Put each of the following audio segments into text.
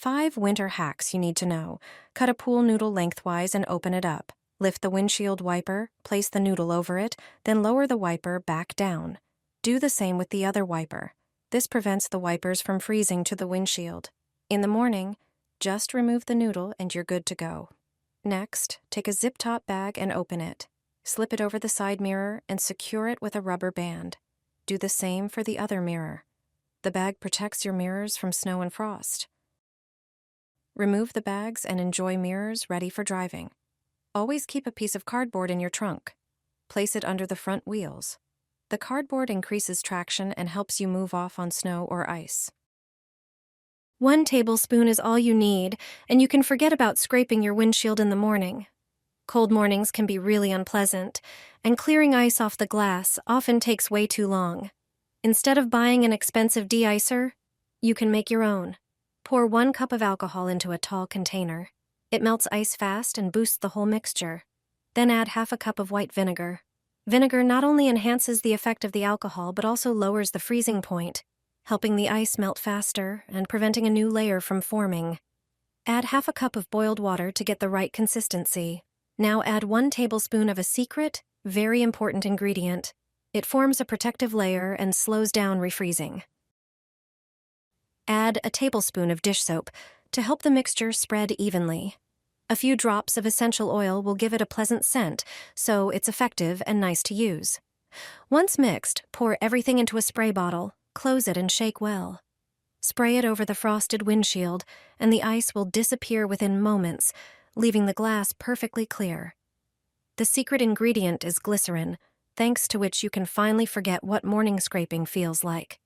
5 winter hacks you need to know. Cut a pool noodle lengthwise and open it up. Lift the windshield wiper, place the noodle over it, then lower the wiper back down. Do the same with the other wiper. This prevents the wipers from freezing to the windshield. In the morning, just remove the noodle and you're good to go. Next, take a zip-top bag and open it. Slip it over the side mirror and secure it with a rubber band. Do the same for the other mirror. The bag protects your mirrors from snow and frost. Remove the bags and enjoy mirrors ready for driving. Always keep a piece of cardboard in your trunk. Place it under the front wheels. The cardboard increases traction and helps you move off on snow or ice. 1 tablespoon is all you need, and you can forget about scraping your windshield in the morning. Cold mornings can be really unpleasant, and clearing ice off the glass often takes way too long. Instead of buying an expensive deicer, you can make your own. Pour 1 cup of alcohol into a tall container. It melts ice fast and boosts the whole mixture. Then add half a cup of white vinegar. Vinegar not only enhances the effect of the alcohol but also lowers the freezing point, helping the ice melt faster and preventing a new layer from forming. Add half a cup of boiled water to get the right consistency. Now add 1 tablespoon of a secret, very important ingredient. It forms a protective layer and slows down refreezing. Add a tablespoon of dish soap to help the mixture spread evenly. A few drops of essential oil will give it a pleasant scent, so it's effective and nice to use. Once mixed, pour everything into a spray bottle, close it and shake well. Spray it over the frosted windshield, and the ice will disappear within moments, leaving the glass perfectly clear. The secret ingredient is glycerin, thanks to which you can finally forget what morning scraping feels like.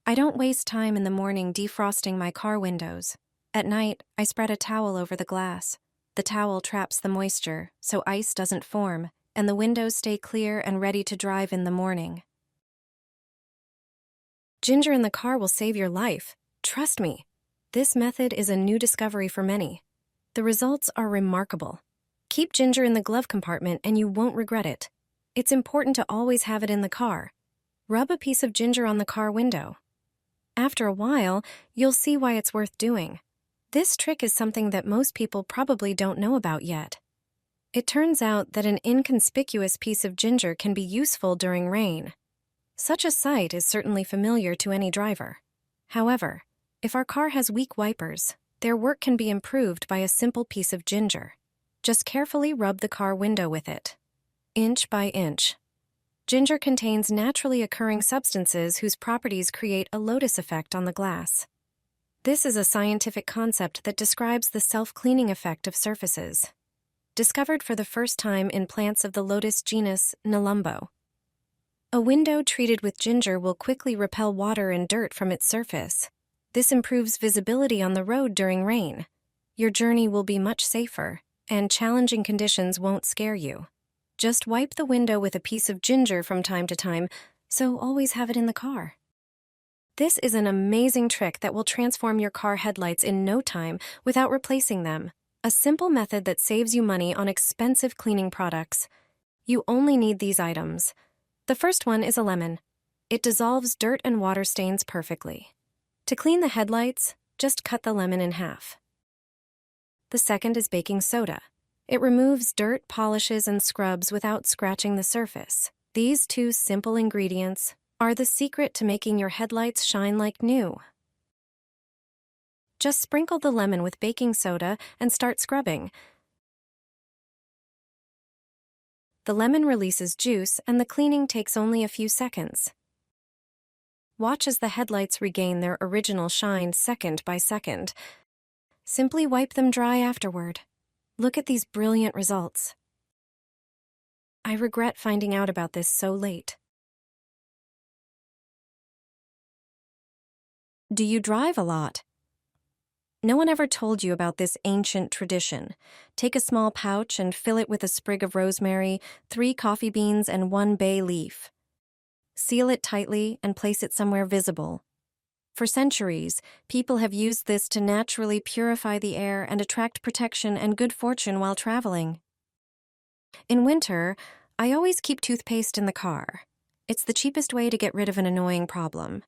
I don't waste time in the morning defrosting my car windows. At night, I spread a towel over the glass. The towel traps the moisture, so ice doesn't form, and the windows stay clear and ready to drive in the morning. Ginger in the car will save your life. Trust me. This method is a new discovery for many. The results are remarkable. Keep ginger in the glove compartment and you won't regret it. It's important to always have it in the car. Rub a piece of ginger on the car window. After a while, you'll see why it's worth doing. This trick is something that most people probably don't know about yet. It turns out that an inconspicuous piece of ginger can be useful during rain. Such a sight is certainly familiar to any driver. However, if our car has weak wipers, their work can be improved by a simple piece of ginger. Just carefully rub the car window with it, inch by inch. Ginger contains naturally occurring substances whose properties create a lotus effect on the glass. This is a scientific concept that describes the self-cleaning effect of surfaces. Discovered for the first time in plants of the lotus genus Nelumbo. A window treated with ginger will quickly repel water and dirt from its surface. This improves visibility on the road during rain. Your journey will be much safer, and challenging conditions won't scare you. Just wipe the window with a piece of ginger from time to time, so always have it in the car. This is an amazing trick that will transform your car headlights in no time without replacing them. A simple method that saves you money on expensive cleaning products. You only need these items. The first one is a lemon. It dissolves dirt and water stains perfectly. To clean the headlights, just cut the lemon in half. The second is baking soda. It removes dirt, polishes, and scrubs without scratching the surface. These 2 simple ingredients are the secret to making your headlights shine like new. Just sprinkle the lemon with baking soda and start scrubbing. The lemon releases juice and the cleaning takes only a few seconds. Watch as the headlights regain their original shine second by second. Simply wipe them dry afterward. Look at these brilliant results. I regret finding out about this so late. Do you drive a lot? No one ever told you about this ancient tradition. Take a small pouch and fill it with a sprig of rosemary, 3 coffee beans, and 1 bay leaf. Seal it tightly and place it somewhere visible. For centuries, people have used this to naturally purify the air and attract protection and good fortune while traveling. In winter, I always keep toothpaste in the car. It's the cheapest way to get rid of an annoying problem.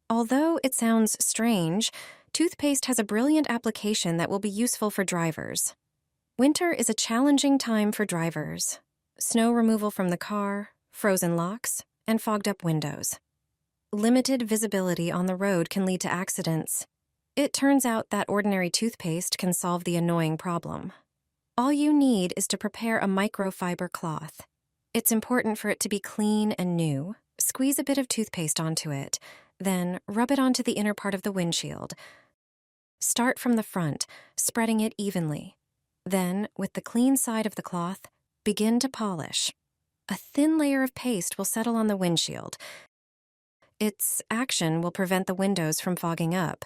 Although it sounds strange, Toothpaste has a brilliant application that will be useful for drivers. Winter is a challenging time for drivers. Snow removal from the car, frozen locks, and fogged up windows. Limited visibility on the road can lead to accidents. It turns out that ordinary toothpaste can solve the annoying problem. All you need is to prepare a microfiber cloth. It's important for it to be clean and new. Squeeze a bit of toothpaste onto it, then rub it onto the inner part of the windshield. Start from the front, spreading it evenly. Then, with the clean side of the cloth, begin to polish. A thin layer of paste will settle on the windshield. Its action will prevent the windows from fogging up.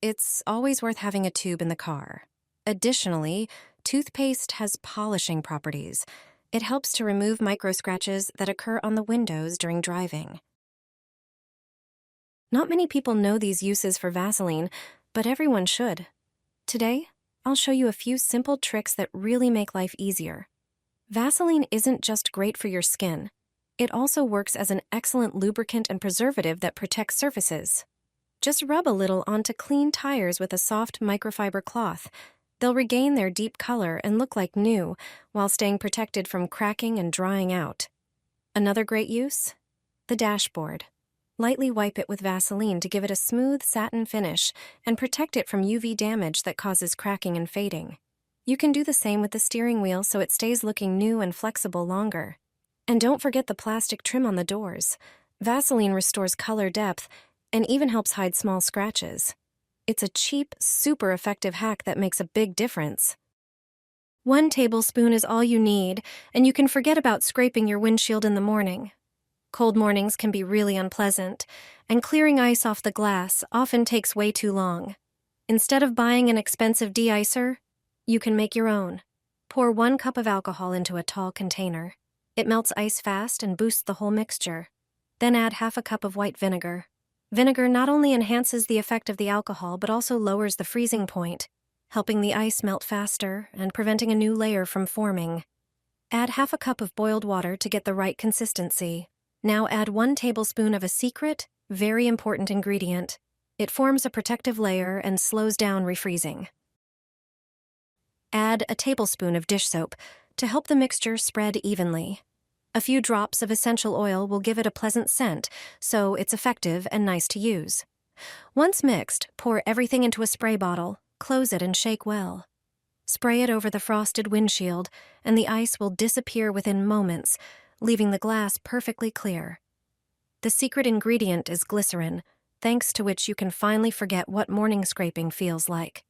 It's always worth having a tube in the car. Additionally, toothpaste has polishing properties. It helps to remove microscratches that occur on the windows during driving. Not many people know these uses for Vaseline, but everyone should. Today, I'll show you a few simple tricks that really make life easier. Vaseline isn't just great for your skin. It also works as an excellent lubricant and preservative that protects surfaces. Just rub a little onto clean tires with a soft microfiber cloth. They'll regain their deep color and look like new, while staying protected from cracking and drying out. Another great use? The dashboard. Lightly wipe it with Vaseline to give it a smooth satin finish and protect it from UV damage that causes cracking and fading. You can do the same with the steering wheel so it stays looking new and flexible longer. And don't forget the plastic trim on the doors. Vaseline restores color depth and even helps hide small scratches. It's a cheap, super effective hack that makes a big difference. 1 tablespoon is all you need, and you can forget about scraping your windshield in the morning. Cold mornings can be really unpleasant, and clearing ice off the glass often takes way too long. Instead of buying an expensive deicer, you can make your own. Pour 1 cup of alcohol into a tall container. It melts ice fast and boosts the whole mixture. Then add half a cup of white vinegar. Vinegar not only enhances the effect of the alcohol but also lowers the freezing point, helping the ice melt faster and preventing a new layer from forming. Add half a cup of boiled water to get the right consistency. Now add 1 tablespoon of a secret, very important ingredient. It forms a protective layer and slows down refreezing. Add a tablespoon of dish soap to help the mixture spread evenly. A few drops of essential oil will give it a pleasant scent, so it's effective and nice to use. Once mixed, pour everything into a spray bottle, close it and shake well. Spray it over the frosted windshield, and the ice will disappear within moments, leaving the glass perfectly clear. The secret ingredient is glycerin, thanks to which you can finally forget what morning scraping feels like.